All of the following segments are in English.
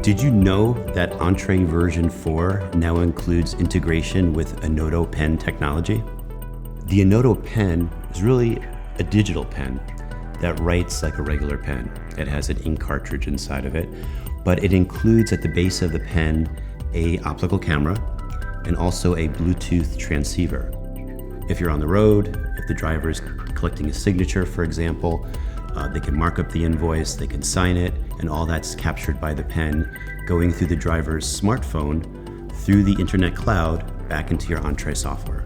Did you know that Entree version 4 now includes integration with Anoto Pen technology? The Anoto Pen is really a digital pen that writes like a regular pen. It has an ink cartridge inside of it, but it includes at the base of the pen a optical camera and also a Bluetooth transceiver. If you're on the road, if the driver is collecting a signature, for example, they can mark up the invoice, they can sign it, and all that's captured by the pen going through the driver's smartphone through the internet cloud back into your Entree software.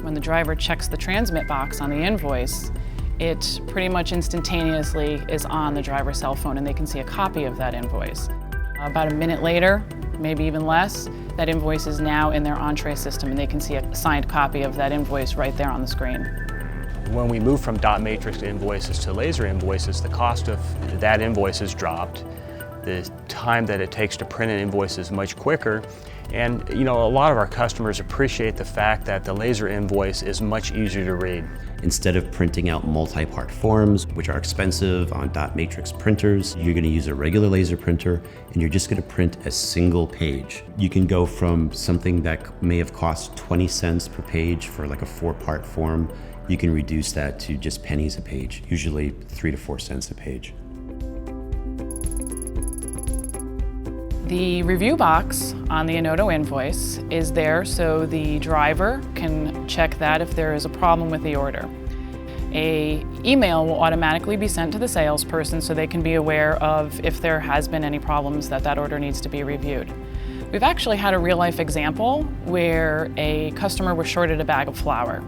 When the driver checks the transmit box on the invoice, it pretty much instantaneously is on the driver's cell phone and they can see a copy of that invoice. About a minute later, maybe even less, that invoice is now in their Entree system and they can see a signed copy of that invoice right there on the screen. When we move from dot matrix invoices to laser invoices, the cost of that invoice has dropped. The time that it takes to print an invoice is much quicker. And a lot of our customers appreciate the fact that the laser invoice is much easier to read. Instead of printing out multi-part forms, which are expensive on dot matrix printers, you're going to use a regular laser printer and you're just going to print a single page. You can go from something that may have cost 20 cents per page for like a 4-part form. You can reduce that to just pennies a page, usually 3 to 4 cents a page. The review box on the Anoto invoice is there so the driver can check that if there is a problem with the order. An email will automatically be sent to the salesperson so they can be aware of if there has been any problems that order needs to be reviewed. We've actually had a real-life example where a customer was shorted a bag of flour.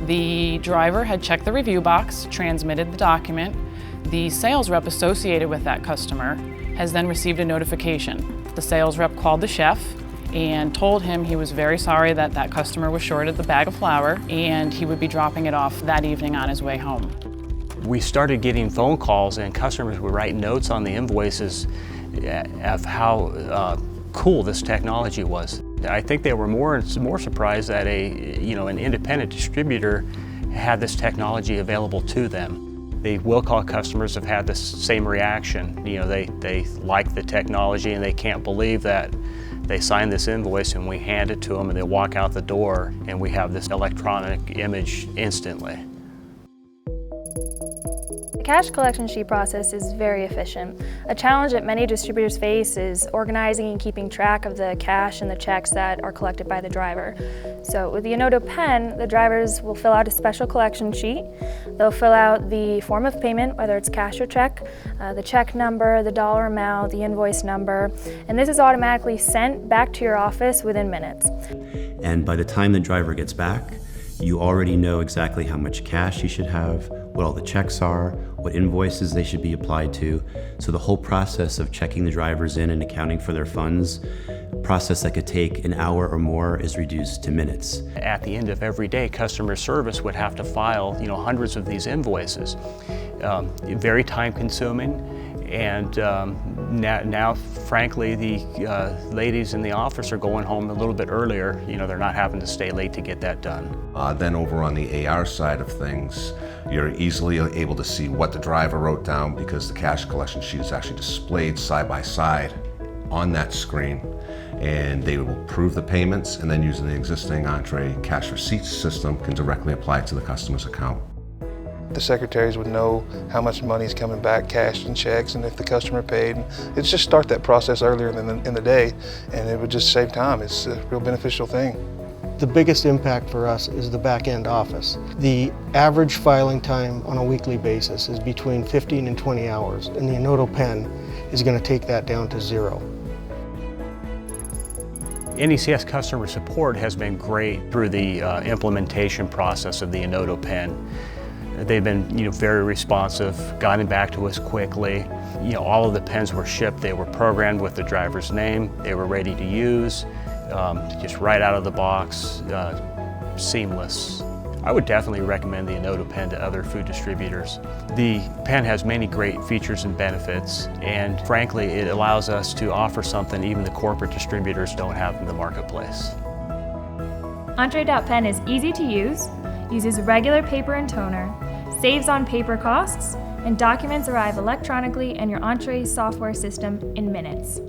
The driver had checked the review box, transmitted the document. The sales rep associated with that customer has then received a notification. The sales rep called the chef and told him he was very sorry that customer was shorted the bag of flour and he would be dropping it off that evening on his way home. We started getting phone calls and customers would write notes on the invoices of how cool this technology was. I think they were more surprised that an independent distributor had this technology available to them. The will call customers have had the same reaction. They like the technology and they can't believe that they signed this invoice and we hand it to them and they walk out the door and we have this electronic image instantly. The cash collection sheet process is very efficient. A challenge that many distributors face is organizing and keeping track of the cash and the checks that are collected by the driver. So with the Anoto Pen, the drivers will fill out a special collection sheet. They'll fill out the form of payment, whether it's cash or check, the check number, the dollar amount, the invoice number, and this is automatically sent back to your office within minutes. And by the time the driver gets back, you already know exactly how much cash you should have, what all the checks are, what invoices they should be applied to. So the whole process of checking the drivers in and accounting for their funds, a process that could take an hour or more, is reduced to minutes. At the end of every day, customer service would have to file hundreds of these invoices. Very time consuming. And now, frankly, the ladies in the office are going home a little bit earlier. They're not having to stay late to get that done. Then over on the AR side of things, you're easily able to see what the driver wrote down because the cash collection sheet is actually displayed side by side on that screen. And they will approve the payments and then using the existing Entree cash receipts system can directly apply it to the customer's account. The secretaries would know how much money is coming back, cash and checks, and if the customer paid. It's just start that process earlier in the day, and it would just save time. It's a real beneficial thing. The biggest impact for us is the back-end office. The average filing time on a weekly basis is between 15 and 20 hours, and the Anoto Pen is going to take that down to 0. NECS customer support has been great through the implementation process of the Anoto Pen. They've been very responsive, gotten back to us quickly. All of the pens were shipped, they were programmed with the driver's name, they were ready to use, just right out of the box, seamless. I would definitely recommend the Anoto Pen to other food distributors. The pen has many great features and benefits, and frankly, it allows us to offer something even the corporate distributors don't have in the marketplace. Entree.pen is easy to use, uses regular paper and toner, saves on paper costs, and documents arrive electronically in your Entree software system in minutes.